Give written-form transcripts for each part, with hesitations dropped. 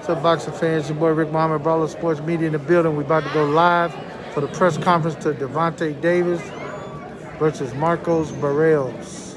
up, boxing fans? Your boy Rick Muhammad, Brawlers Sports Media in the building. We about to go live for the press conference to Devontae Davis versus Marcos Barrios.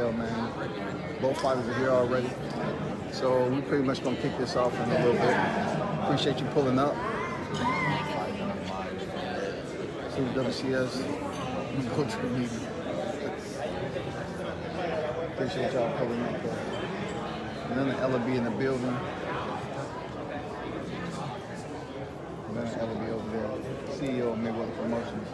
Man. Both fighters are here already. So we pretty much gonna kick this off in a little bit. Appreciate you pulling up. See WCS. You go to the meeting. Appreciate y'all pulling up. And then the LB in the building. And then the LB over there. CEO of Mayweather Promotions.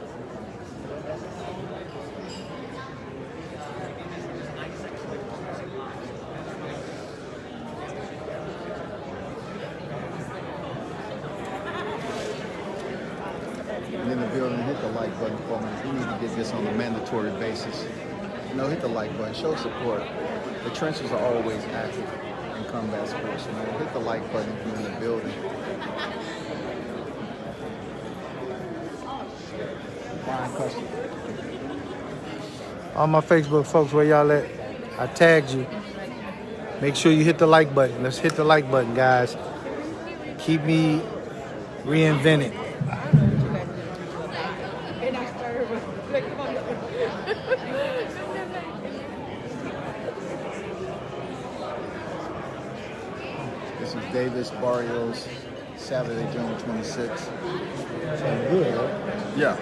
In the building, hit the like button for me. We need to get this on a mandatory basis. Hit the like button, show support. The trenches are always active in combat sports, man. Hit the like button if you're in the building. Brian Custer. All my Facebook folks, where y'all at? I tagged you. Make sure you hit the like button. Let's hit the like button, guys. Keep me reinvented. This is Davis Barrios, Saturday, June 26th. Good, right? Yeah.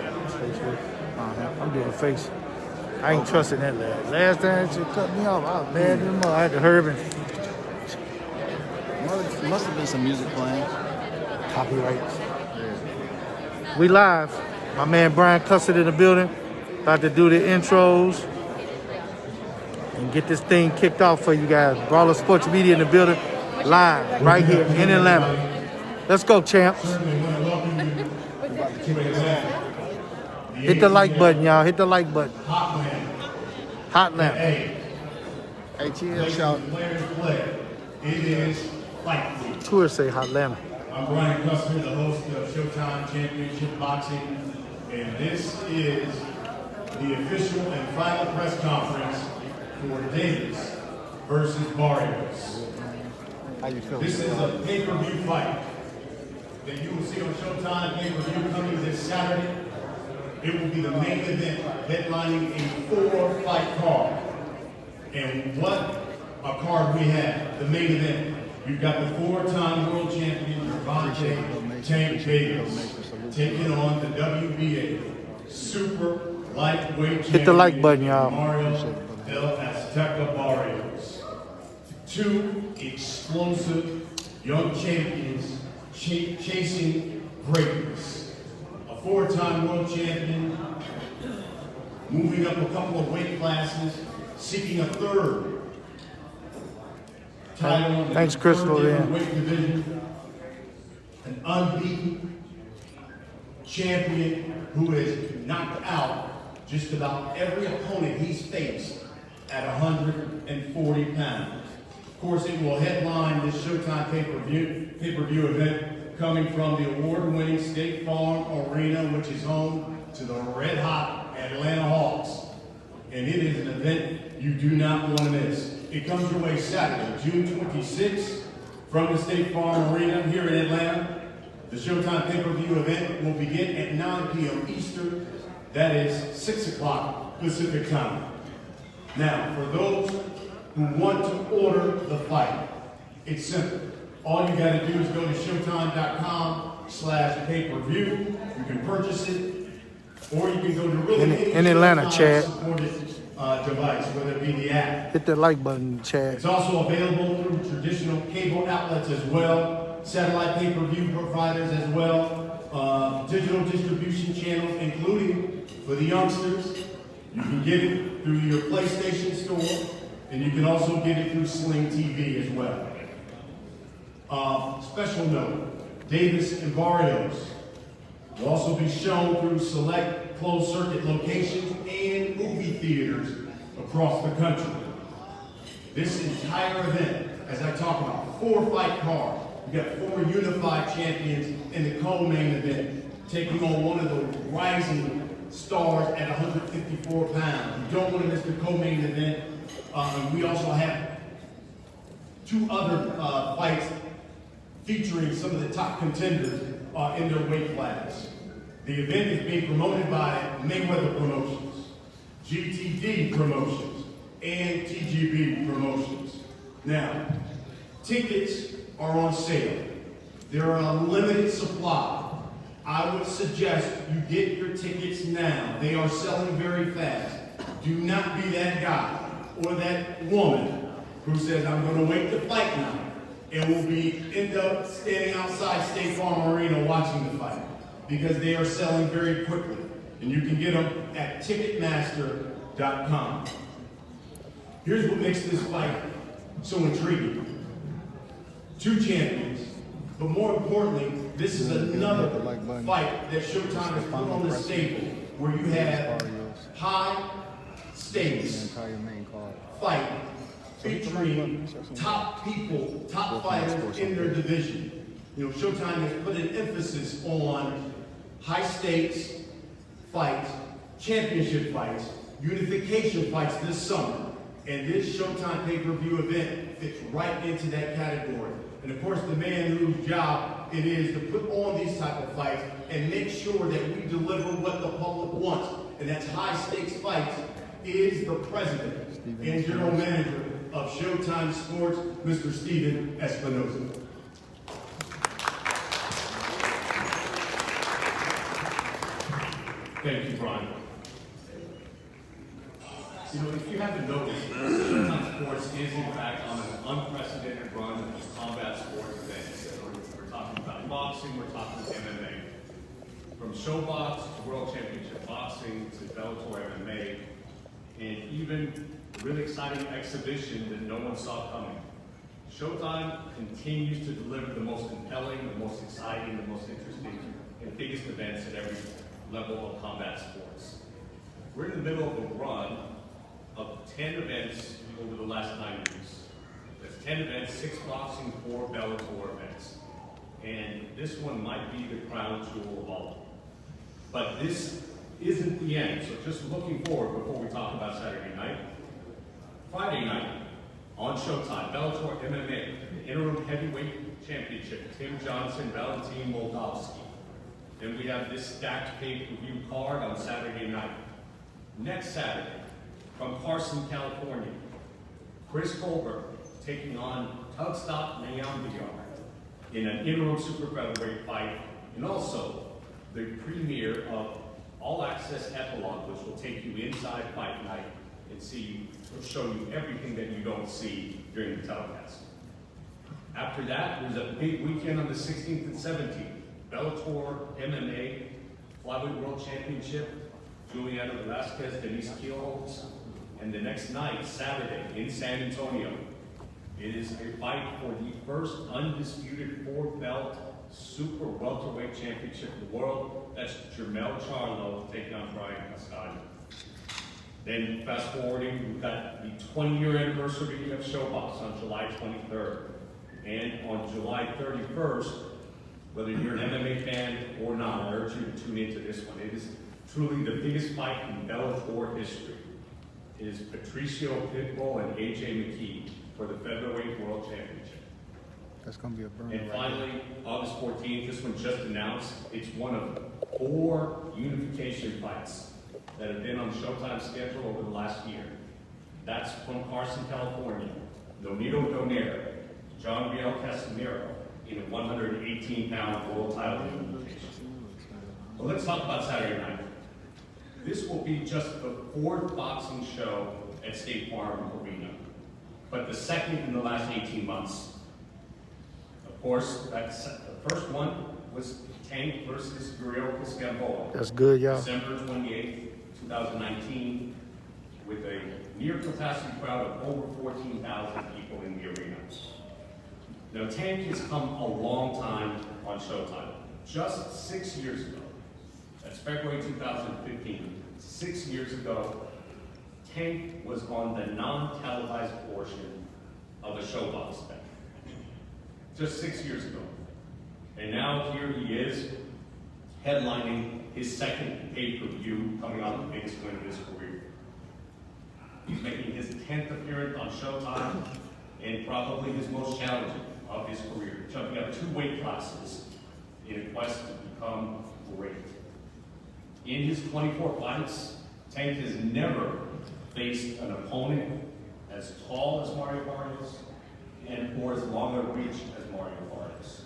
I'm doing face. I ain't trusting that last. Last time she cut me off, I was mad at him. I had to hurry and Must have been some music playing. copyrights. Yeah. We live. My man Brian Custer in the building. About to do the intros and get this thing kicked off for you guys. Brawler Sports Media in the building. Live right here in Atlanta. Let's go, champs. Hit the like button, y'all. Hit the like button. Hot lamp. ATL shout. It is Fight Week. Tour say hot lamp. I'm Brian Custer, the host of Showtime Championship Boxing, and this is the official and final press conference for Davis versus Barrios. How you feeling? This is a pay-per-view fight that you will see on Showtime pay-per-view coming this Saturday. It will be the main event, headlining a 4-fight card. And what a card we have, the main event. You've got the 4-time world champion, Devontae Davis, taking on the WBA super lightweight champion, Hit the like button, y'all. Mario El Azteca Barrios. Two explosive young champions chasing greatness. A 4-time world champion, moving up a couple of weight classes, seeking a 3rd title. Thanks, Crystal. Weight division. An unbeaten champion who has knocked out just about every opponent he's faced at 140 pounds. Of course, it will headline this Showtime pay-per-view event coming from the award-winning State Farm Arena, which is home to the red-hot Atlanta Hawks. And it is an event you do not want to miss. It comes your way Saturday, June 26th, from the State Farm Arena here in Atlanta. The Showtime pay-per-view event will begin at 9 p.m. Eastern. That is 6 o'clock Pacific time. Now, for those who want to order the fight, it's simple. All you got to do is go to Showtime.com, showtime.com/pay-per-view. You can purchase it, or you can go to really In Atlanta, Chad. supported device, whether it be the app. Hit that like button, Chad. It's also available through traditional cable outlets as well, satellite pay-per-view providers as well, digital distribution channels, including for the youngsters. You can get it through your PlayStation store, and you can also get it through Sling TV as well. Special note, Davis and Barrios will also be shown through select closed circuit locations and movie theaters across the country. This entire event, as I talk about, 4 fight cards. You got 4 unified champions in the co-main event, taking on one of the rising stars at 154 pounds. You don't want to miss the co-main event. And we also have 2 other fights featuring some of the top contenders in their weight class. The event is being promoted by Mayweather Promotions, GTD Promotions, and TGB Promotions. Now, tickets are on sale. There are a limited supply. I would suggest you get your tickets now. They are selling very fast. Do not be that guy or that woman who says, I'm going to wait to fight night and will end up standing outside State Farm Arena watching the fight, because they are selling very quickly. And you can get them at Ticketmaster.com. Here's what makes this fight so intriguing. 2 champions, but more importantly, this is another fight that Showtime has put on the stable, where you have high stakes fight featuring top people, top fighters in their division. You know, Showtime has put an emphasis on high stakes fights, championship fights, unification fights this summer. And this Showtime pay-per-view event fits right into that category. And of course, the man whose job it is to put on these type of fights and make sure that we deliver what the public wants, and that's high stakes fights, is the president and general manager of Showtime Sports, Mr. Steven Espinosa. Thank you, Brian. You know, if you haven't noticed, Showtime Sports is in fact on an unprecedented run of combat sports events. We're talking about boxing, we're talking MMA. From Showbox to World Championship Boxing to Bellator MMA, and even a really exciting exhibition that no one saw coming. Showtime continues to deliver the most compelling, the most exciting, the most interesting, and biggest events at every level of combat sports. We're in the middle of a run of 10 events over the last 9 weeks. That's 10 events, 6 boxing, 4 Bellator events. And this one might be the crown jewel of all of them. But this isn't the end, so just looking forward before we talk about Saturday night. Friday night, on Showtime, Bellator MMA, the interim heavyweight championship, Tim Johnson, Valentin Moldavsky. Then we have this stacked pay-per-view card on Saturday night. Next Saturday, from Carson, California, Chris Colbert taking on Tugstop Nayambiar in an interim super featherweight fight, and also the premiere of All Access Epilogue, which will take you inside fight night and show you everything that you don't see during the telecast. After that, there's a big weekend on the 16th and 17th. Bellator MMA Flyweight World Championship, Juliana Velasquez, Denise Keelholz. And the next night, Saturday, in San Antonio, it is a fight for the first undisputed 4-belt super welterweight championship in the world. That's Jermell Charlo taking on Brian Cascado. Then fast forwarding, we've got the 20-year anniversary of Showbox on July 23rd. And on July 31st, whether you're an MMA fan or not, I urge you to tune into this one. It is truly the biggest fight in Bellator history. It is Patricio Pitbull and AJ McKee for the Featherweight World Championship. That's going to be a burner. And finally, August 14th, this one just announced, it's one of 4 unification fights that have been on Showtime's schedule over the last year. That's from Carson, California, Nonito Donaire, John Riel Casimiro, in a 118-pound world title unification. Well, let's talk about Saturday night. This will be just the 4th boxing show at State Farm Arena, but the 2nd in the last 18 months. Of course, the first one was Tank versus Barrios. That's good, y'all. December 28th, 2019, with a near capacity crowd of over 14,000 people in the arena. Now, Tank has come a long time on Showtime. Just 6 years ago, that's February 2015, 6 years ago, Tank was on the non-televised portion of a ShowBox event. Just 6 years ago. And now here he is, headlining his 2nd pay-per-view, coming off the biggest win of his career. He's making his 10th appearance on Showtime, and probably his most challenging of his career, jumping up 2 weight classes in a quest to become great. In his 24 fights, Tank has never faced an opponent as tall as Mario Barrios and or as long a reach as Mario Barrios.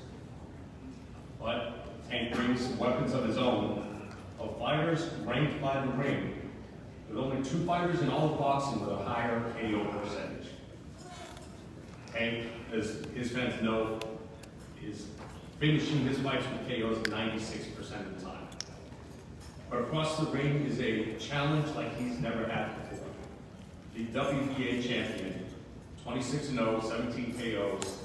But Tank brings weapons of his own, of fighters ranked by the ring. There's only 2 fighters in all of boxing with a higher KO percentage. Tank, as his fans know, is finishing his fights with KOs 96% of the time. But across the ring is a challenge like he's never had before. The WBA champion, 26-0, 17 KOs,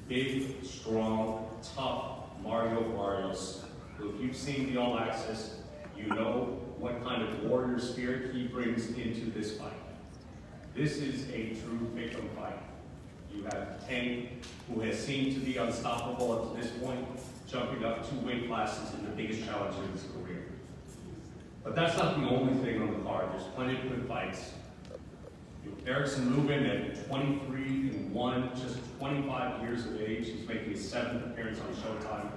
big, strong, tough Mario Barrios, who, if you've seen the All Access, you know what kind of warrior spirit he brings into this fight. This is a true pick-em fight. You have Tank, who has seemed to be unstoppable up to this point, jumping up 2 weight classes in the biggest challenge of his career. But that's not the only thing on the card. There's plenty of good fights. Erickson Lubin at 23-1, just 25 years of age. He's making his 7th appearance on Showtime.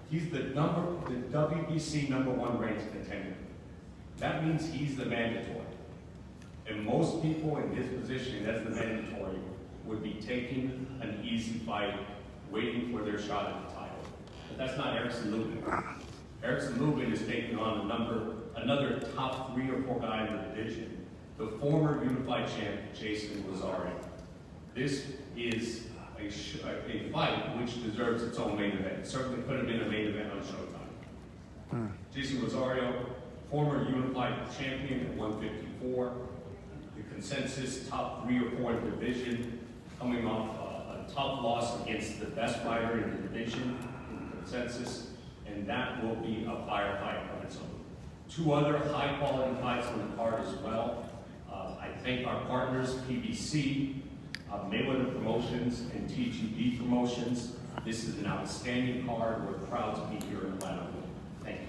He's the WBC #1 ranked contender. That means he's the mandatory. And most people in his position as the mandatory would be taking an easy fight, waiting for their shot at the title. But that's not Erickson Lubin. Erickson Lubin is taking on another top 3 or 4 guy in the division, the former unified champ, Jason Rosario. This is a fight which deserves its own main event. It certainly could have been a main event on Showtime. Jason Rosario, former unified champion at 154, the consensus top 3 or 4 in the division, coming off a tough loss against the best fighter in the division in the consensus, and that will be a firefight on its own. 2 other high-quality fights on the card as well. I thank our partners, PBC, Mayweather Promotions, and TGB Promotions. This is an outstanding card. We're proud to be here in Atlanta. Thank you.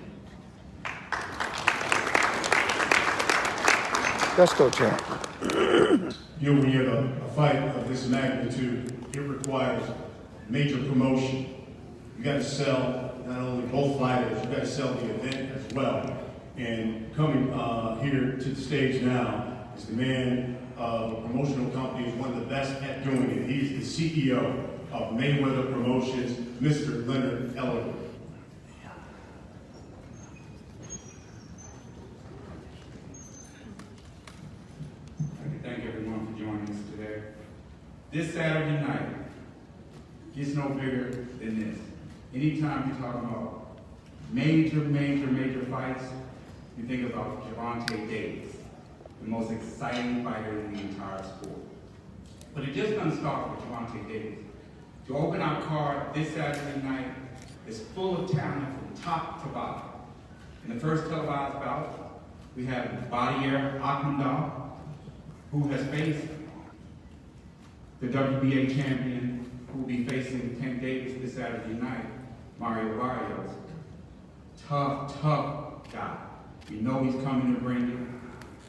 Let's go, champ. When you have a fight of this magnitude, it requires major promotion. You got to sell not only both fighters, you got to sell the event as well. And coming here to the stage now is the man of a promotional company, is one of the best at doing it. He's the CEO of Mayweather Promotions, Mr. Leonard Ellerby. Thank everyone for joining us today. This Saturday night gets no bigger than this. Anytime you're talking about major fights, you think about Gervonta Davis, the most exciting fighter in the entire sport. But it just doesn't start with Gervonta Davis. To open our card this Saturday night is full of talent from top to bottom. In the first televised bout, we have Barrios who has faced the WBA champion, who will be facing Tank Davis this Saturday night, Mario Barrios. Tough guy. We know he's coming to bring it.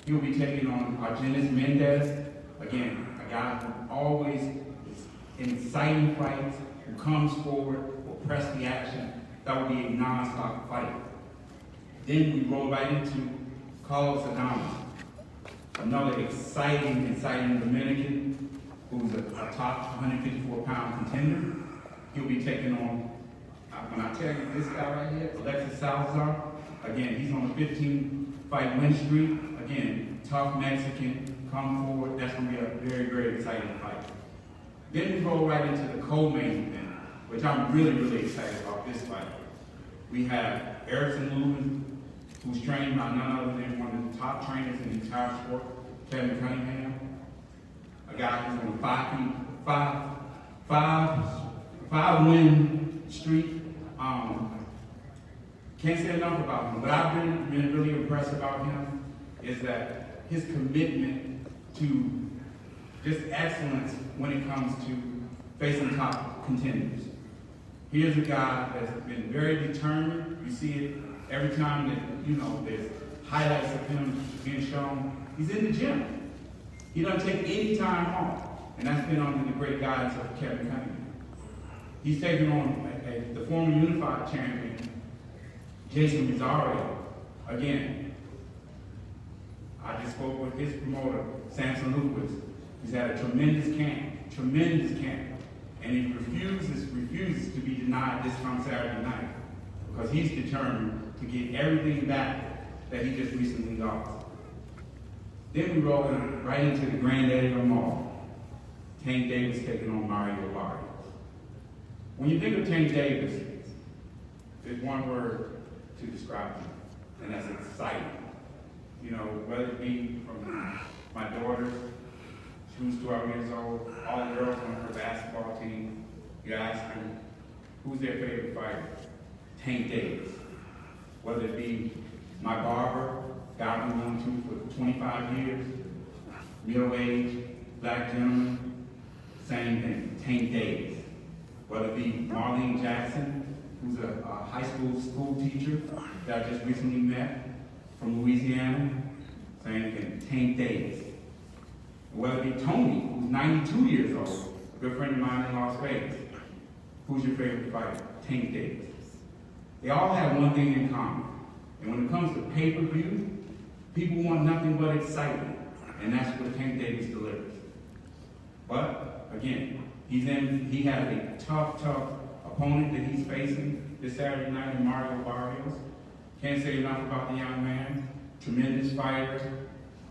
He'll be taking on Argenis Mendez, again, a guy who always is in exciting fights, who comes forward, will press the action. That will be a non-stop fight. Then we roll right into Carlos Adames, another exciting Dominican, who's a top 154-pound contender. He'll be taking on, when I tell you this guy right here, Alexis Salazar, again, he's on a 15-fight win streak. Again, tough Mexican, come forward. That's going to be a very, very exciting fight. Then we roll right into the co-main event, which I'm really, really excited about this fight. We have Erickson Lubin, who's trained by none other than one of the top trainers in the entire sport, Kevin Cunningham, a guy who's on a five-win streak. Can't say enough about him. What I've been really impressed about him is that his commitment to just excellence when it comes to facing top contenders. He is a guy that's been very determined. You see it every time that, there's highlights of him being shown. He's in the gym. He doesn't take any time off. And that's been under the great guidance of Kevin Cunningham. He's taken on the former unified champion, Jason Rosario. Again, I just spoke with his promoter, Samson Lucas. He's had a tremendous camp. And he refuses to be denied this come Saturday night because he's determined to get everything back that he just recently lost. Then we roll right into the granddaddy of them all. Tank Davis taking on Mario Barrios. When you think of Tank Davis, there's one word to describe him, and that's exciting. Whether it be from my daughters, who's 12 years old, all the girls on her basketball team, you ask them, who's their favorite fighter? Tank Davis. Whether it be my barber, guy I've been going to for 25 years, middle-aged, black gentleman, same thing, Tank Davis. Whether it be Marlene Jackson, who's a high school teacher that I just recently met from Louisiana, same thing, Tank Davis. Whether it be Tony, who's 92 years old, a good friend of mine in Las Vegas. Who's your favorite fighter? Tank Davis. They all have one thing in common. And when it comes to pay-per-view, people want nothing but excitement. And that's what Tank Davis delivers. But, again, he has a tough opponent that he's facing this Saturday night in Mario Barrios. Can't say enough about the young man. Tremendous fighter.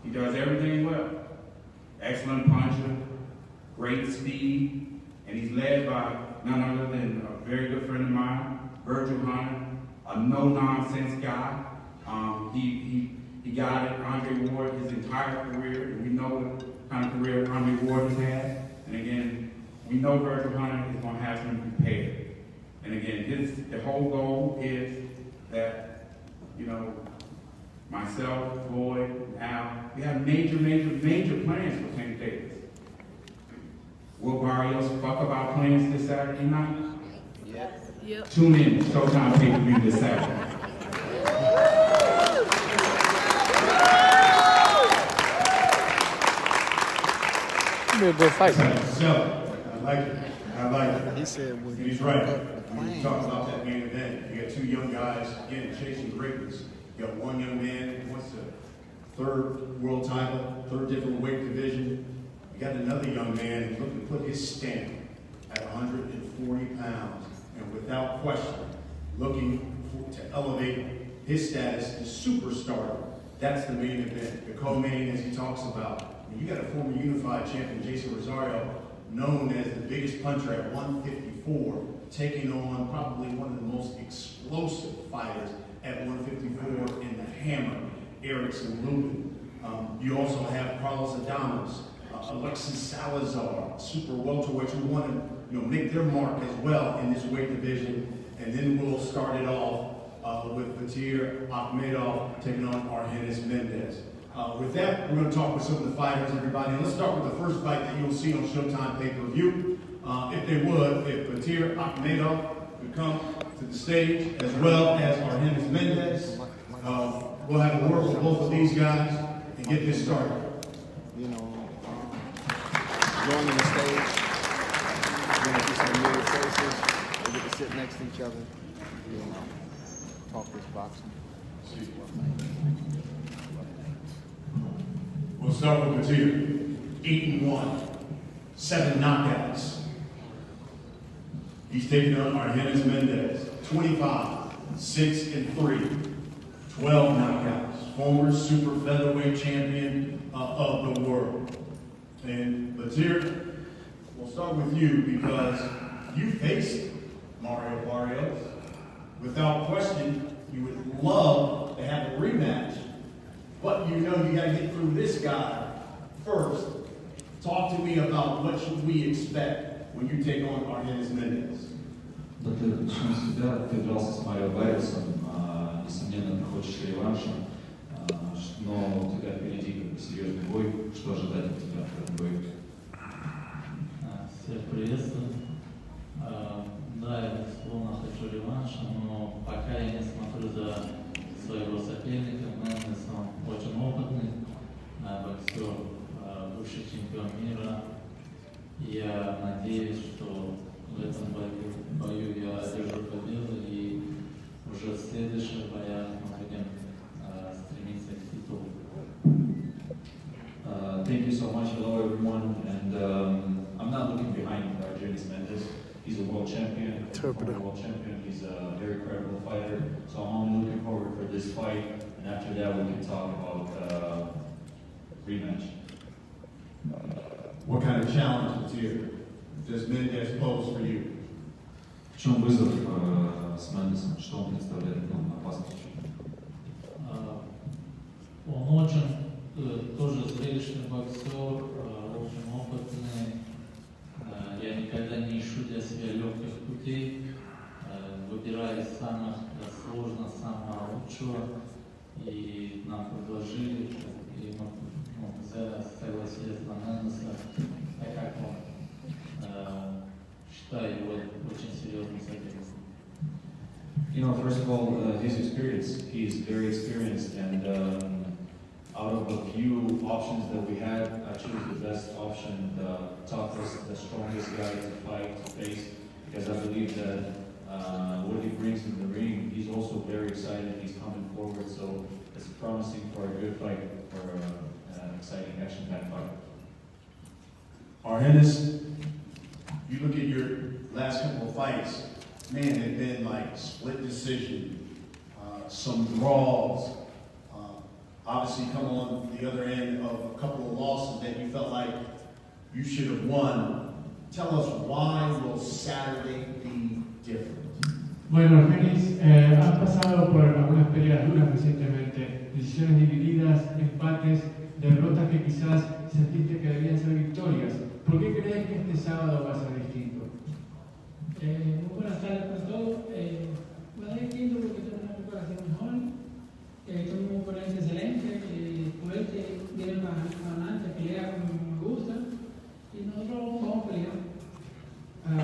He does everything well. Excellent puncher, great speed, and he's led by none other than a very good friend of mine, Virgil Hunter, a no-nonsense guy. He guided Andre Ward his entire career, and we know what kind of career Andre Ward has had. And again, we know Virgil Hunter is going to have him prepared. And again, the whole goal is that, myself, Floyd, Al, we have major plans for Tank Davis. Will Barrios fuck up our plans this Saturday night? Yep. Tune in to Showtime pay-per-view this Saturday. It'll be a good fight. So, I like it. He said, well, He's right. When you talk about that main event, you got two young guys, again, chasing greatness. You got one young man who wants the third world title, third different weight division. You got another young man who's looking to put his stamp at 140 pounds, and without question, looking to elevate his status to superstar. That's the main event. The co-main, as he talks about, you got a former unified champion, Jason Rosario, known as the biggest puncher at 154, taking on probably one of the most explosive fighters at 154 in the Hammer, Erickson Lubin. You also have Carlos Adames, Alexis Salazar, super welterweights who want to make their mark as well in this weight division. And then we'll start it off with Batir Akhmedov taking on Argenis Mendez. With that, we're going to talk with some of the fighters, everybody. And let's start with the first fight that you'll see on Showtime pay-per-view. If Batir Akhmedov would come to the stage, as well as Argenis Mendez. We'll have a word with both of these guys and get this started. Joining the stage, we're going to see some familiar faces. We get to sit next to each other, talk this boxing. We'll start with Batir. 8-1, 7 knockouts. He's taking on Argenis Mendez, 25, 6-3, 12 knockouts, former super featherweight champion of the world. And Latir, we'll start with you because you faced Mario Barrios. Without question, you would love to have a rematch, but you know you got to get through this guy first. Talk to me about what should we expect when you take on Argenis Mendez. Да, ты начнем с себя. Ты дрался с Марио Барриосом, несомненно, ты хочешь реванша, но у тебя впереди как бы серьезный бой. Что ожидать от тебя в этом бою? Всех приветствую. Да, я безусловно хочу реванша, но пока я не смотрю за своего соперника. Мендес, он очень опытный боксер, бывший чемпион мира. Я надеюсь, что в этом бою я одержу победу, и уже в следующих боях мы будем стремиться к титулу. Thank you so much. Hello, everyone. And I'm not looking behind Argenis Mendez. He's a world champion, former world champion. He's a very credible fighter. So I'm only looking forward for this fight. And after that, we can talk about rematch. What kind of challenge does Mendez pose for you? В чем вызов с Мендесом? Что он представляет нам опасность? Он очень тоже зрелищный боксер, очень опытный. Я никогда не ищу для себя легких путей, выбираю из самых сложных, самого лучшего. И нам предложили, и мы согласились на Мендеса, так как он считаю его очень серьезным соперником. You know, first of all, his experience. He's very experienced, and out of a few options that we had, I chose the best option, the toughest, the strongest guy to fight, to face, because I believe that what he brings in the ring, he's also very excited. He's coming forward, so it's promising for a good fight, for an exciting action-packed fight. Argenis, you look at your last couple of fights, man, they've been like split decision, some draws. Obviously, come on the other end of a couple of losses that you felt like you should have won. Tell us, why will Saturday be different? Bueno, Argenis, has pasado por algunas peleas duras recientemente, decisiones divididas, empates, derrotas que quizás sentiste que debían ser victorias. ¿Por qué crees que este sábado va a ser distinto? Muy buenas tardes para todos. Va a ser distinto porque tenemos una preparación mejor, tenemos un oponente excelente, fuerte, viene para adelante, pelea como me gusta y nosotros vamos a pelear.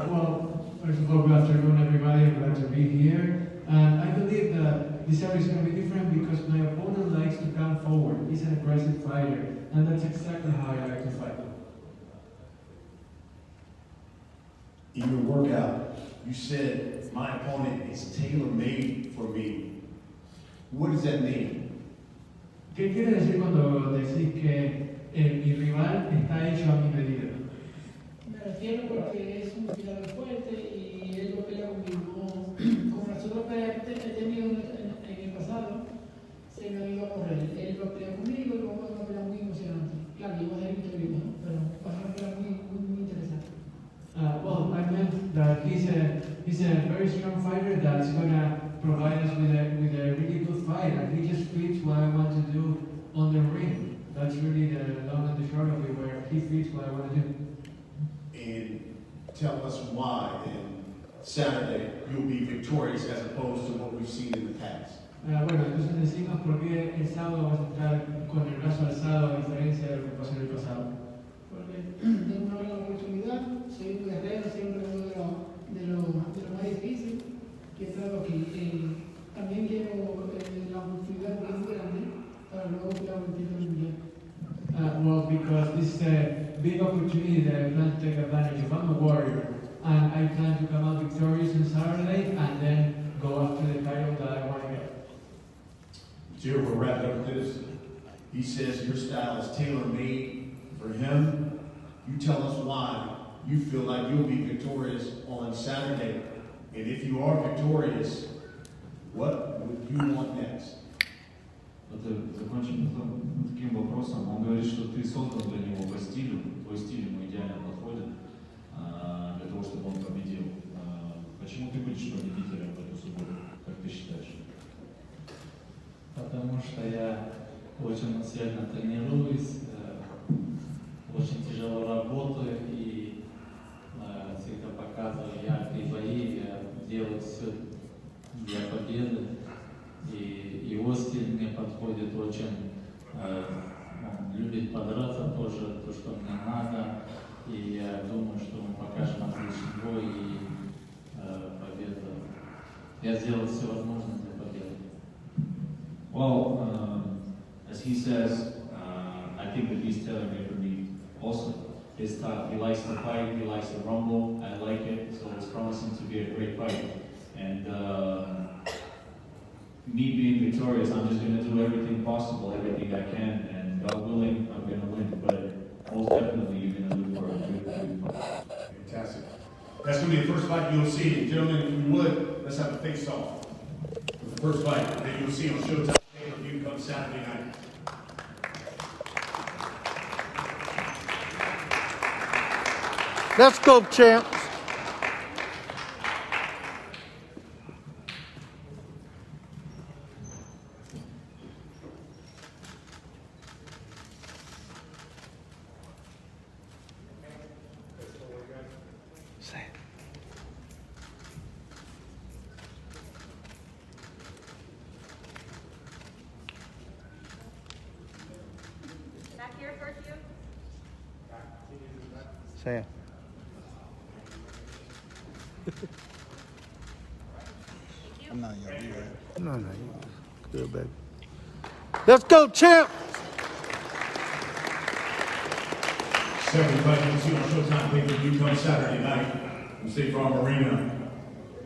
Well, first of all, good afternoon, everybody. I'm glad to be here. And I believe that this Saturday is going to be different because my opponent likes to come forward. He's an aggressive fighter, and that's exactly how I like to fight. In your workout, you said, my opponent is tailor-made for me. What does that mean? ¿Qué quiere decir cuando decís que mi rival está hecho a mi medida? Me refiero porque es un peleador fuerte y él lo pelea conmigo. Como las otras peleas que he tenido en el pasado, se me ha ido a correr. Él lo pelea conmigo y luego es una pelea muy emocionante. Claro, yo voy a ser victorioso, ¿no? Pero va a ser una pelea muy interesante. Well, I meant that he's a very strong fighter that's gonna provide us with a really good fight, and he just fits what I want to do on the ring. That's really the long and the short of it, where he fits what I want to do. And tell us why then Saturday you'll be victorious as opposed to what we've seen in the past. Bueno, entonces decimos por qué el sábado vas a entrar con el brazo alzado a diferencia de lo que pasó en el pasado. Porque tengo una gran oportunidad, soy un guerrero, siempre uno de lo más difícil que he estado aquí. También quiero la oportunidad que es grande para luego pelear un título mundial. Well, because this is a big opportunity that I plan to take advantage of. I'm a warrior, and I plan to come out victorious on Saturday and then go after the title that I want to get. Here, we'll wrap it up with this. He says your style is tailor-made for him. You tell us why you feel like you'll be victorious on Saturday. And if you are victorious, what would you want next? Закончим таким вопросом. Он говорит, что ты создан для него по стилю, твой стиль ему идеально подходит для того, чтобы он победил. Почему ты будешь победителем в эту субботу, как ты считаешь? Потому что я очень усердно тренируюсь, очень тяжело работаю и всегда показываю яркие бои, я делаю все для победы. И его стиль мне подходит очень, он любит подраться тоже, то, что мне надо. И я думаю, что мы покажем отличный бой и победа. Я сделал все возможное для победы. Well, as he says, I think that he's telling me for me also. His style, he likes to fight, he likes to rumble, I like it, so it's promising to be a great fight. And me being victorious, I'm just going to do everything possible, everything I can, and God willing, I'm going to win. But most definitely, you're going to do for a good fight. Fantastic. That's going to be the first fight you'll see. Gentlemen, if you would, let's have a face-off. The first fight that you'll see on Showtime pay-per-view come Saturday night. Let's go, champs. Back here for you. Sam. I'm not young, you right? No, you good, baby. Let's go, champ. Second fight you'll see on Showtime pay-per-view come Saturday night from State Farm Arena.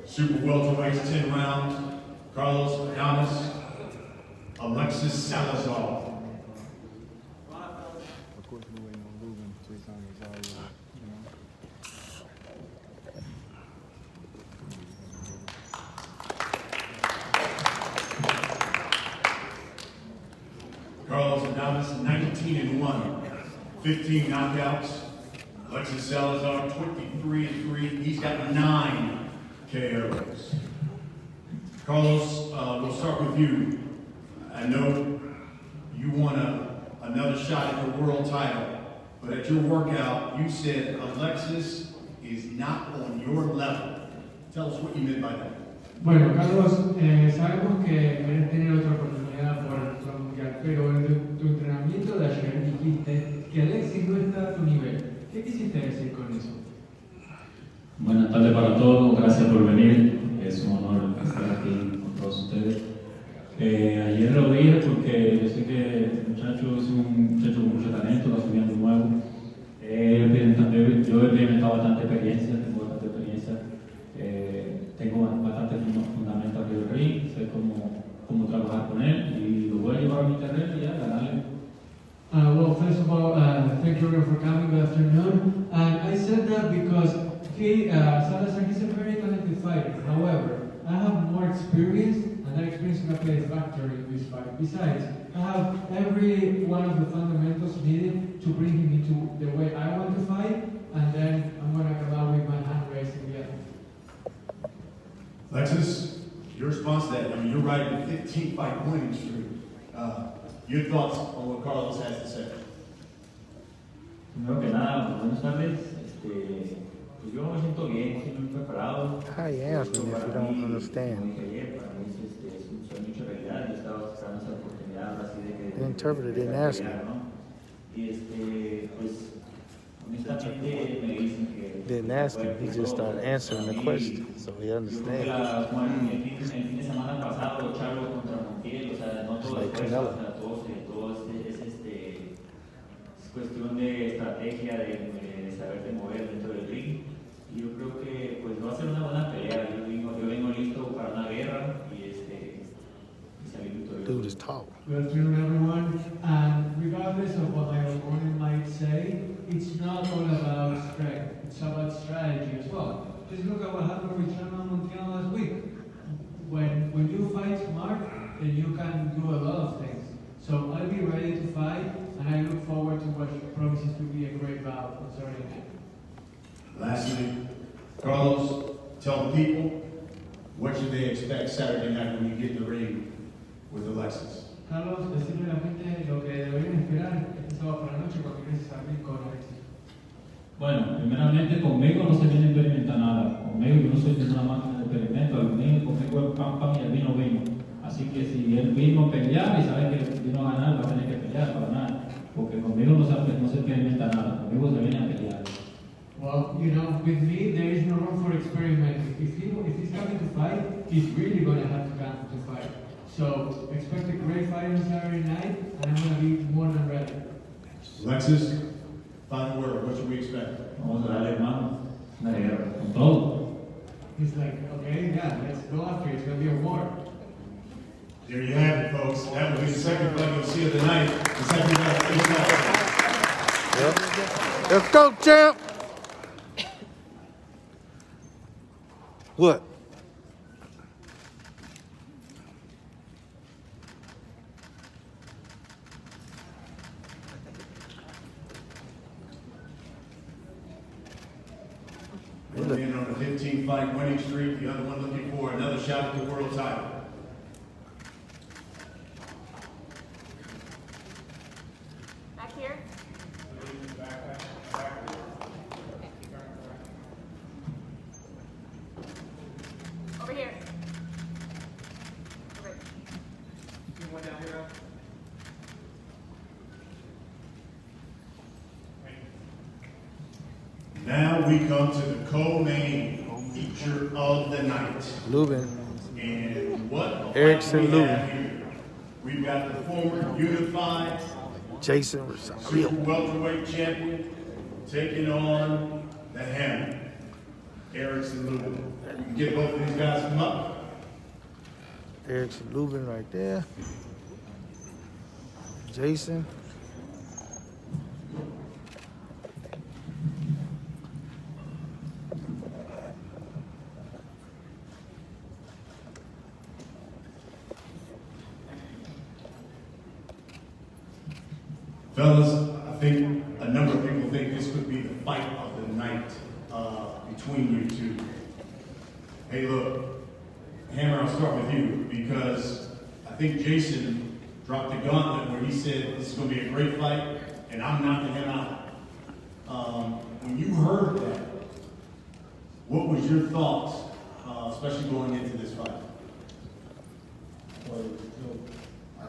Super welterweights, 10 rounds. Carlos Adames, Alexis Salazar. Of course, we waiting on Ruben 3 times as always, you know. Carlos Adames, 19-1, 15 knockouts. Alexis Salazar, 23-3. He's got 9 KOs. Carlos, we'll start with you. I know you want another shot at the world title, but at your workout, you said Alexis is not on your level. Tell us what you meant by that. Bueno, Carlos, sabemos que querés tener otra oportunidad por el mundial, pero en tu entrenamiento de ayer dijiste que Alexis no está a tu nivel. ¿Qué quisiste decir con eso? Buenas tardes para todos, gracias por venir. Es un honor estar aquí con todos ustedes. Ayer lo dije porque yo sé que el muchacho es un muchacho con mucho talento, está subiendo nuevo. Yo he experimentado bastante experiencia, tengo bastante fundamento aquí del ring, sé cómo trabajar con él y lo voy a llevar a mi terreno y ya ganarle. Well, first of all, thank you for coming. Good afternoon. And I said that because Salazar is a very talented fighter. However, I have more experience, and that experience is going to play a factor in this fight. Besides, I have every one of the fundamentals needed to bring him into the way I want to fight, and then I'm going to come out with my hand raised again. Alexis, your response to that, I mean, you're riding a 15-fight winning streak. Your thoughts on what Carlos has to say? Primero que nada, buenas tardes. Pues yo me siento bien, estoy muy preparado. How you answer me if you don't Como understand? dije ayer, para mí es un sueño hecho realidad. Yo estaba buscando esa oportunidad ahora sí de que... The interpreter didn't ask me. ¿no? Y pues, honestamente me dicen que... Didn't ask him. He just started answering the question, so he Yo creo que understands. el fin de semana pasado, Charlo contra Montiel, o sea, no todo Like es Canelo. fuerza, todo es cuestión de estrategia, de saberte mover dentro del ring. Y yo creo que pues va a ser una buena pelea. Yo vengo listo para una guerra y salir victorioso. Dude is tall. Good afternoon, everyone. And regardless of what my opponent might say, it's not all about strength. It's about just look at what happened with Sherman Montano last week. When you fight smart, then you can do a lot of things. So I'll be ready to fight, and I look forward to what promises to be a great bout on Saturday night. Lastly, Carlos, tell the people, what should they expect Saturday night when you get in the ring with Alexis? Carlos, decirle a la gente lo que deberían esperar este sábado por la noche cuando ingreses al ring con Alexis. Bueno, primeramente conmigo no se viene a experimentar nada. Conmigo yo no soy de una máquina de experimento. Conmigo es pan, pan y el vino, vino. Así que si él vino a pelear y sabe que vino a ganar, va a tener que pelear para ganar. Porque conmigo no se experimenta nada. Conmigo se viene a pelear. Well, you know, with me, there is no room for experimenting. If he's coming to fight, he's really going to have to come to fight. So, expect a great fight on Saturday night, and I'm going to be more than ready. Alexis, final word, what should we expect? Vamos a darle, hermano, una guerra, con todo. He's like, okay, yeah, let's go after it. It's going to be a war. There you have it, folks. That will be the second fight you'll see of the night. The second fight. Yep. Let's go, champ. What? One man on a 15-fight winning streak, the other one looking for another shot at the world title. Back here. Over here. Over. Now we come to the co-main feature of the night. Lubin. And what Erickson we Lubin. have here? We've got the former unified Jason super Rosario. welterweight champion taking on the Hammer, Erickson Lubin. You can get both of these guys to come up. Erickson Lubin right there. Jason. Fellas, I think a number of people think this could be the fight of the night between you two. Hey, look, Hammer, I'll start with you because I think Jason dropped the gauntlet where he said this is going to be a great fight and I'm knocking him out. When you heard that, what was your thoughts, especially going into this fight? Well, I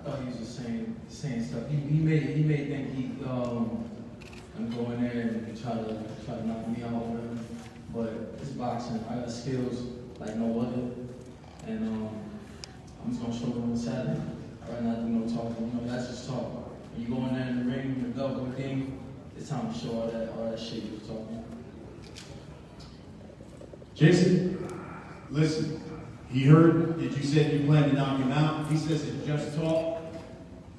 thought he was just saying stuff. He may think I'm going there and try to knock me out or whatever. But it's boxing. I got skills like no other, and I'm just gonna show them on Saturday. I rather not do no talking. You know, that's just talk. When you go in there in the ring with the double game, it's time to show all that shit you was talking. Jason, listen. He heard that you said you planned to knock him out. He says it's just talk.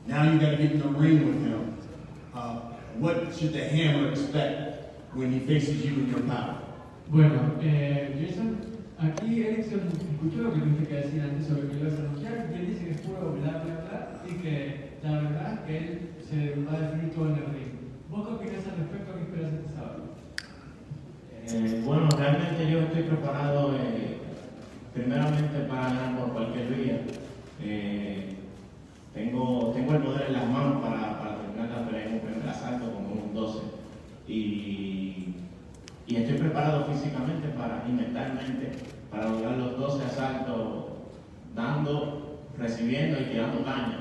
Now you got to get in the ring with him. What should the Hammer expect when he faces you in your power? Bueno, Jason, aquí Erickson escuchó lo que tuviste que decir antes sobre que lo ibas a anunciar, y él dice que es puro bla bla bla, y que la verdad es que él se va a definir todo en el ring. ¿Vos qué opinás al respecto? ¿Qué esperas este sábado? Bueno, realmente yo estoy preparado primeramente para ganar por cualquier vía. Tengo el poder en las manos para terminar la pelea en un primer asalto con un 12. Y estoy preparado físicamente y mentalmente para lograr los 12 asaltos dando, recibiendo y tirando caña.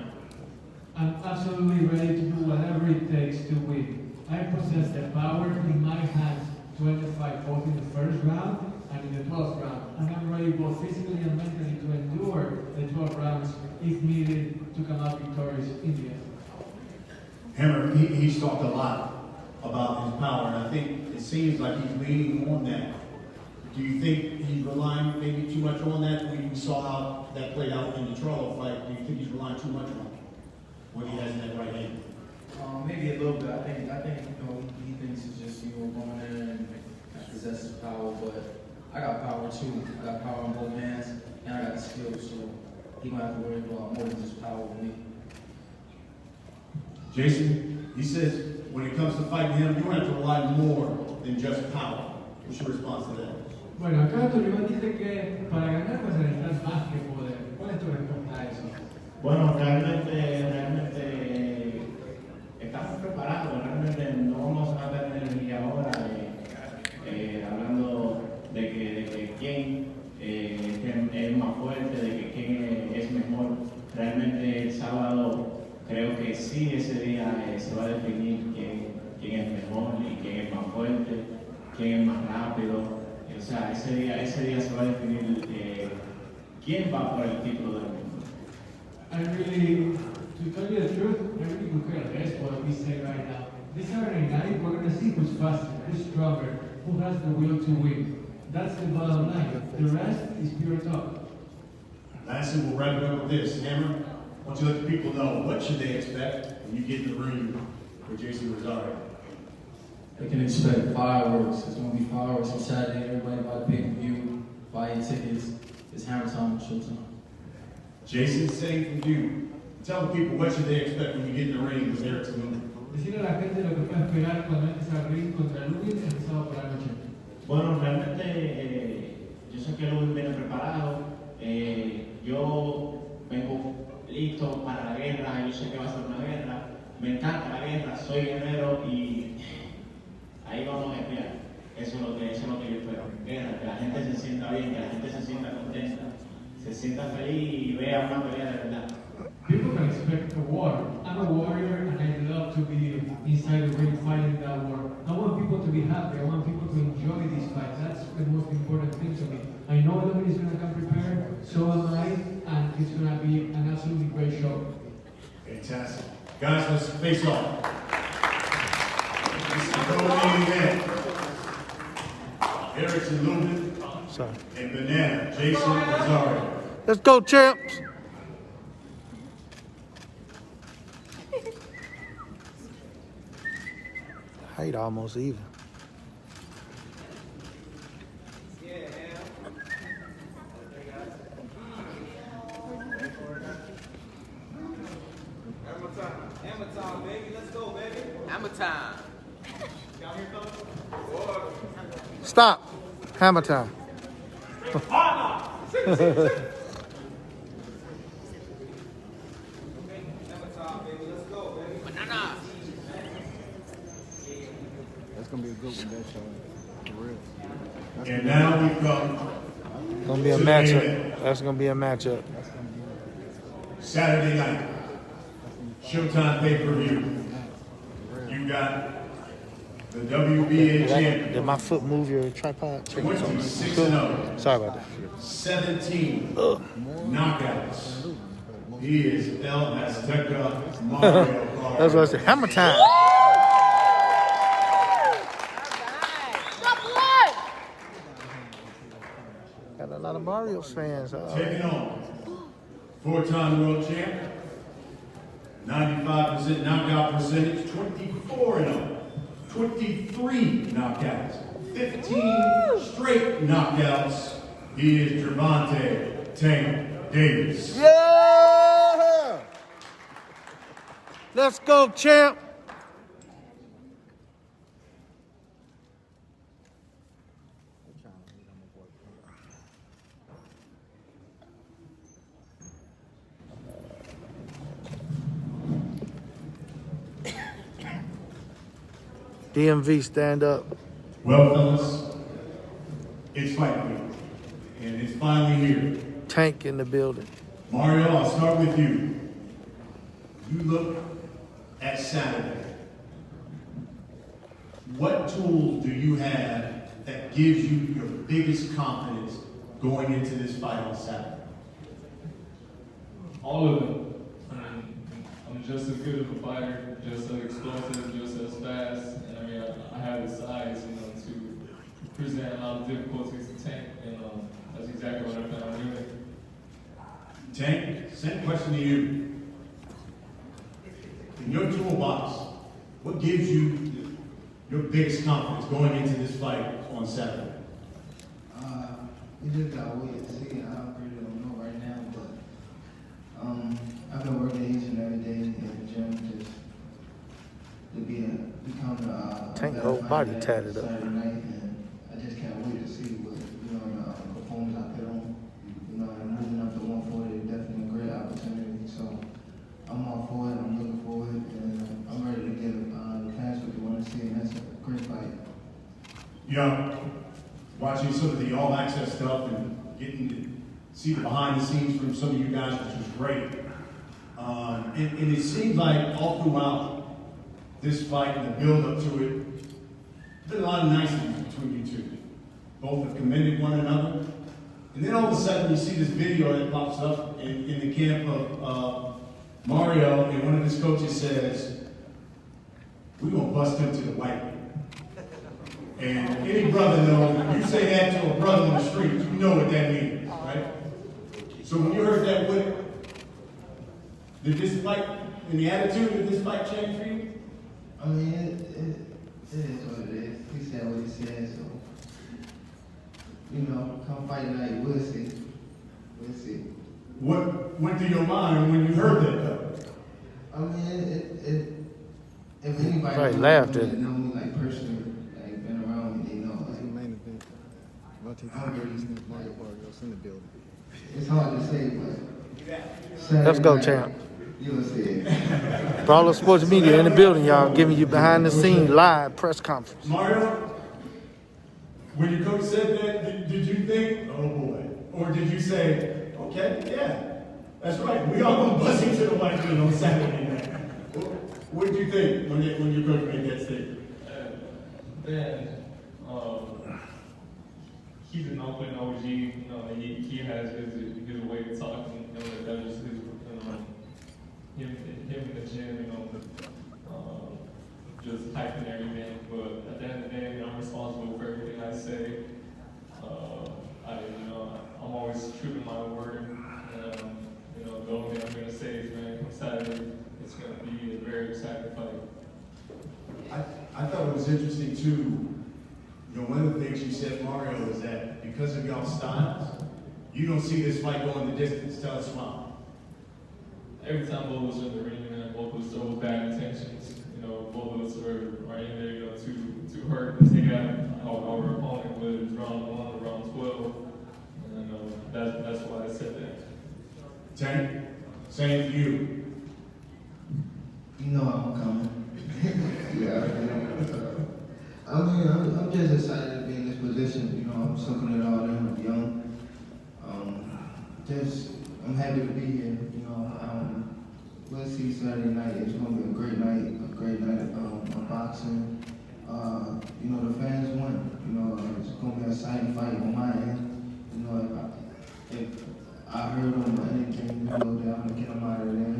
I'm absolutely ready to do whatever it takes to win. I possess the power in my hands to end the fight both in the first round and in the 12th round. And I'm ready both physically and mentally to endure the 12 rounds if needed to come out victorious in the end. Hammer, he's talked a lot about his power, and I think it seems like he's leaning on that. Do you think he's relying maybe too much on that? When you saw how that played out in the Charlo fight, do you think he's relying too much on what he has in that right hand? Maybe a little bit. I think he thinks it's just going there and possesses power, but I got power too. I got power on both hands, and I got the skills, so he gonna have to worry about more than just power with me. Jason, he says when it comes to fighting him, you have to rely more than just power. What's your response to that? Bueno, acá tu rival dice que para ganar vas a necesitar más que poder. ¿Cuál es tu respuesta a eso? Bueno, realmente estamos preparados, realmente no vamos a tener ni ahora hablando de que quién es más fuerte, de que quién es mejor. Realmente el sábado creo que sí, ese día se va a definir quién es mejor y quién es más fuerte, quién es más rápido. O sea, ese día se va a definir quién va por el título del mundo. I really, to tell you the truth, I really could care less what we say right now. This Saturday night, we're going to see who's faster, who's stronger, who has the will to win. That's the bottom line. The rest is pure talk. Lastly, we'll wrap it up with this. Hammer, I want you to let the people know what should they expect when you get in the ring with Jason Rosario. They can expect fireworks. It's gonna be fireworks on Saturday. Everybody buy the pay-per-view, buy your tickets. It's Hammer Time, Showtime. Jason, same from you. Tell the people what should they expect when you get in the ring with Eric Salute. Decirle a la gente lo que puede esperar cuando entres al ring contra Lubin el sábado por la noche. Bueno, realmente yo sé que Luis viene preparado. Yo vengo listo para la guerra. Yo sé que va a ser una guerra. Me encanta la guerra. Soy guerrero y ahí vamos a esperar. Eso es lo que yo espero. Guerra, que la gente se sienta bien, que la gente se sienta contenta, se sienta feliz y vea una pelea de verdad. People can expect a war. I'm a warrior and I love to be inside the ring fighting that war. I want people to be happy. I want people to enjoy these fights. That's the most important thing to me. I know everybody's going to come prepared, so am I, and it's going to be an absolutely great show. Fantastic. Guys, let's face off. This is the main event. Eric Salute and Banana, Jason Rosario. Let's go, champs. Height almost even. Hammer time, baby. Let's go, baby. Hammer time. Y'all hear something? Stop. Hammer time. That's gonna be a good one, that show. For real. And now we come Gonna be a to the matchup. main event. That's gonna be a matchup. Saturday night, Showtime pay-per-view. You got the WBA champion. Did my foot move your tripod? Check it. 26-0. Sorry about that. 17 knockouts. He is El Azteca Mario Barrios. That's what I said. Hammer time. Got a lot of Barrios fans. Taking on four-time world champ, 95% knockout percentage, 24-0, 23 knockouts, 15 straight knockouts. He is Gervonta Tank Davis. Yeah! Let's go, champ. DMV, stand up. Well, fellas, it's fight week, and it's finally here. Tank in the building. Mario, I'll start with you. You look at Saturday. What tools do you have that gives you your biggest confidence going into this fight on Saturday? All of them. I'm just as good of a fighter, just as explosive, just as fast. And I mean, I have the size, to present a lot of difficulties to Tank, and that's exactly what I plan on doing. Tank, same question to you. In your toolbox, what gives you your biggest confidence going into this fight on Saturday? We just gotta wait and see. I really don't know right now, but I've been working each and every day in the gym just to become a Tank whole body tatted up. Saturday night, and I just can't wait to see what the performance I put on. And moving up to 140 is definitely a great opportunity. So I'm all for it. I'm looking forward, and I'm ready to give the fans what they want to see, and that's a great fight. Watching some of the All Access stuff and getting to see the behind the scenes from some of you guys, which was great. And it seems like all throughout this fight and the build up to it, there's been a lot of niceness between you two. Both have commended one another. And then all of a sudden you see this video that pops up in the camp of Mario, and one of his coaches says, "We're gonna bust him to the white man." And any brother knows, if you say that to a brother on the street, you know what that means, right? So when you heard that, did this fight, and the attitude of this fight change for you? I mean, it is what it is. He said what he said, so, come fight tonight, we'll see. We'll see. What went through your mind when you heard that, though? I mean, if anybody Right, laughed at it. that know me, like, personally, like, been around me, they know, That's the like, main event. Barrios in the building. it's hard to say, but Let's go, Saturday night, champ. You'll see it. Brawlers Sports Media in the building, y'all, giving you behind the scenes live press conference. Mario, when your coach said that, did you think, oh boy? Or did you say, okay, yeah, that's right, we all gonna bust into the white man on Saturday night? What did you think when your coach made that statement? He's an open OG, he has his way of talking, that is his, him in the gym, just hyping everything. But at the end of the day, I'm responsible for everything I say. I'm always true to my word. The only thing I'm gonna say is, man, on Saturday, it's gonna be a very exciting fight. I thought it was interesting too. One of the things you said, Mario, is that because of y'all's styles, you don't see this fight going the distance. Tell us why. Every time both of us are in the ring, man, both of us throw bad intentions. Both of us are in there, to hurt and take out our opponent, whether it's round 1 or round 12. And that's why I said that. Tank, same for you. You know I'm coming. Yeah. I mean, I'm just excited to be in this position. I'm soaking it all in. I'm young. I'm happy to be here. We'll see Saturday night. It's going to be a great night of boxing. The fans won. It's going to be an exciting fight on my end. If I heard them or anything, I'm going to get them out of there.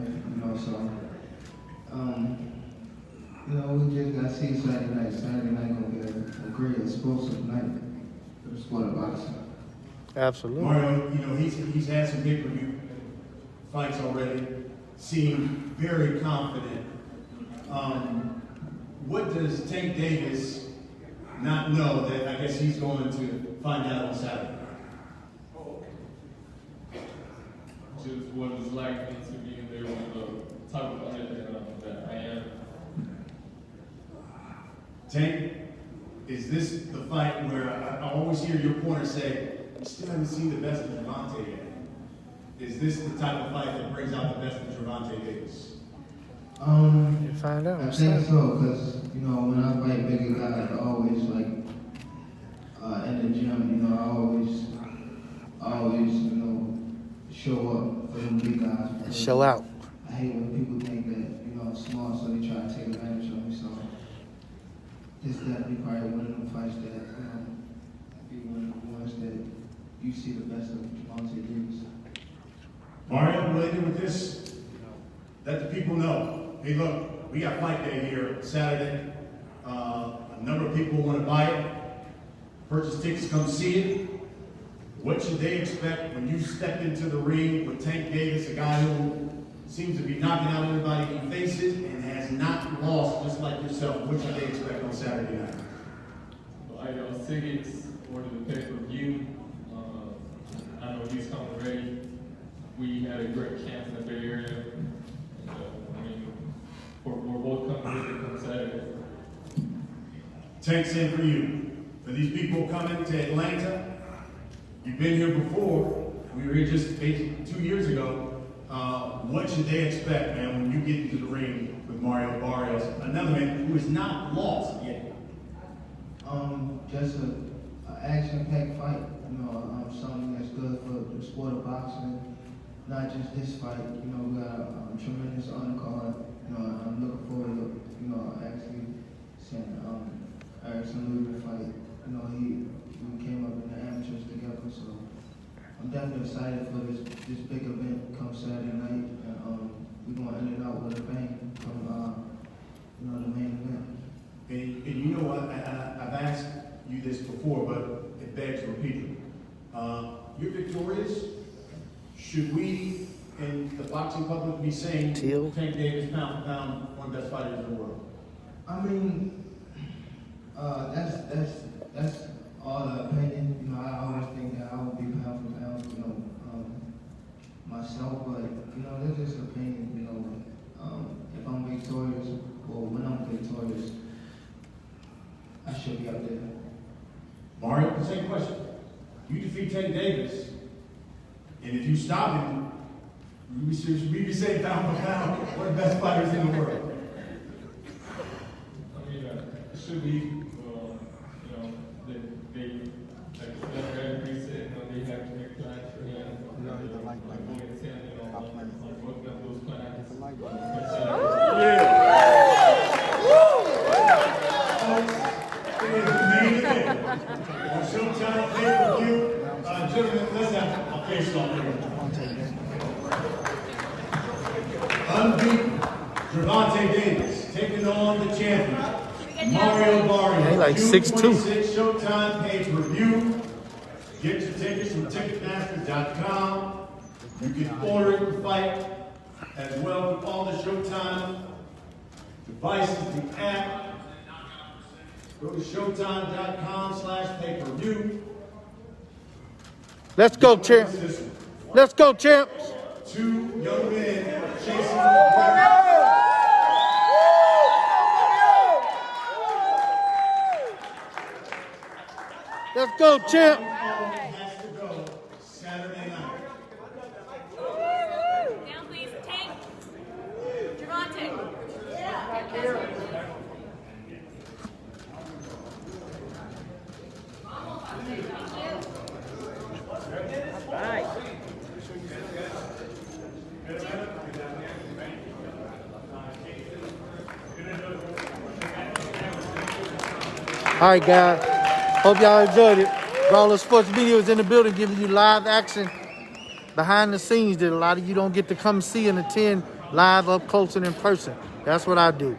We just got to see Saturday night. Saturday night going to be a great, explosive night for the sport of boxing. Absolutely. Mario, he's had some pay-per-view fights already. Seemed very confident. What does Tank Davis not know that I guess he's going to find out on Saturday? Just what it's like to be in there with the type of fighter that I am. Tank, is this the fight where I always hear your corner say, you still haven't seen the best of Gervonta yet? Is this the type of fight that brings out the best of Gervonta Davis? You find out. I think so, because when I fight bigger guys, I always in the gym. I always show up for them big guys. Show out. I hate when people think that I'm small, so they try to take advantage of me. So this definitely probably one of them fights that be one of the ones that you see the best of Gervonta Davis. Mario, related with this, let the people know. Hey, look, we got fight day here Saturday. A number of people want to buy it. Purchase tickets, come see it. What should they expect when you step into the ring with Tank Davis, a guy who seems to be knocking out everybody he faces and has not lost, just like yourself. What should they expect on Saturday night? I got tickets, ordered the pay-per-view. I know he's coming ready. We had a great camp in the Bay Area. I mean, we're both coming ready to come Saturday. Tank, same for you. For these people coming to Atlanta, you've been here before. We were here just 2 years ago. What should they expect, man, when you get into the ring with Mario Barrios, another man who is not lost yet? Just an action-packed fight. You know, something that's good for the sport of boxing. Not just this fight. You know, we got a tremendous undercard. You know, I'm looking forward to, you know, actually seeing Erickson Louis fight. You know, we came up in the amateurs together, so I'm definitely excited for this big event come Saturday night, and we're gonna end it out with a bang from you know, the main event. And you know what? I've asked you this before, but it begs repeating. You're victorious. Should we, in the boxing public, be saying Tank Davis pound for pound one of the best fighters in the world? I mean, that's all the opinion. You know, I always think that I would be pound for pound, you know, myself, but you know, that's just opinion. You know, if I'm victorious, or when I'm victorious, I should be out there. Mario, the same question. You defeat Tank Davis, and if you stop him, we be saying pound for pound, one of the best fighters in the world. I mean, it should be, you know, they like everybody said, you know, they have to make plans for him. You know, like working up those plans. On Showtime pay-per-view, gentlemen, let's have a face-off here. Unbeaten, Gervonta Davis taking on the champion, Mario Barrios. They like 6'2". June 26th, Showtime pay-per-view. Get your tickets from Ticketmaster.com. You can order it and fight as well with all the Showtime devices, the app. Go to Showtime.com/pay-per-view. Let's go, champs. Let's go, champs. Two young men chasing Let's go, champ. has to go Saturday night. Down, please. Tank. Gervonta. All right, guys. Hope y'all enjoyed it. Brawlers Sports Media is in the building giving you live action behind the scenes that a lot of you don't get to come see and attend live up close and in person. That's what I do.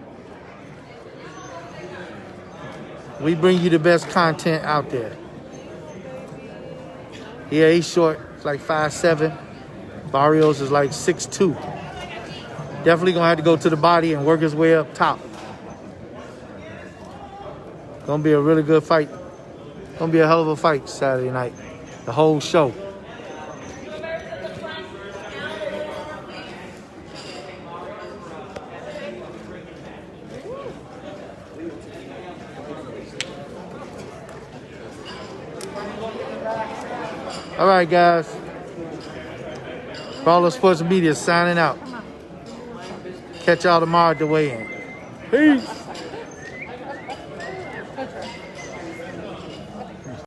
We bring you the best content out there. Yeah, he's short. It's like 5'7". Barrios is like 6'2". Definitely gonna have to go to the body and work his way up top. Gonna be a really good fight. Gonna be a hell of a fight Saturday night. The whole show. All right, guys. Brawlers Sports Media signing out. Catch y'all tomorrow at the weigh-in. Peace.